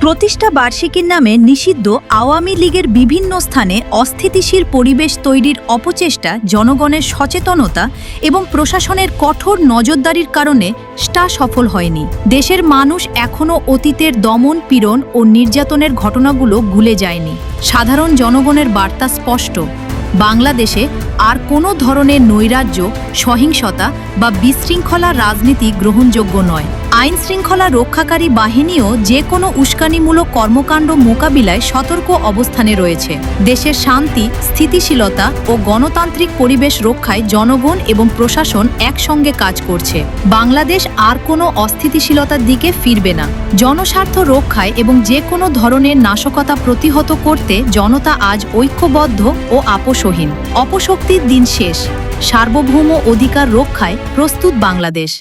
প্রতিষ্ঠা বার্ষিকীর নামে নিষিদ্ধ আওয়ামী লীগের বিভিন্ন স্থানে অস্থিতিশীল পরিবেশ তৈরির অপচেষ্টা জনগণের সচেতনতা এবং প্রশাসনের কঠোর নজরদারির কারণে সফল হয়নি। দেশের মানুষ এখনও অতীতের দমন পীড়ন ও নির্যাতনের ঘটনাগুলো ভুলে যায়নি। সাধারণ জনগণের বার্তা স্পষ্ট, বাংলাদেশে আর কোনো ধরনের নৈরাজ্য, সহিংসতা বা বিশৃঙ্খলা রাজনীতি গ্রহণযোগ্য নয়। আইন শৃঙ্খলা রক্ষাকারী বাহিনীও যে কোনো উস্কানিমূলক কর্মকাণ্ড মোকাবিলায় সতর্ক অবস্থানে রয়েছে। দেশের শান্তি, স্থিতিশীলতা ও গণতান্ত্রিক পরিবেশ রক্ষায় জনগণ এবং প্রশাসন একসঙ্গে কাজ করছে। বাংলাদেশ আর কোনো অস্থিতিশীলতার দিকে ফিরবে না। জনস্বার্থ রক্ষায় এবং যে কোনো ধরনের নাশকতা প্রতিহত করতে জনতা আজ ঐক্যবদ্ধ ও আপোষহীন। অপশক্তির দিন শেষ। সার্বভৌম অধিকার রক্ষায় প্রস্তুত বাংলাদেশ।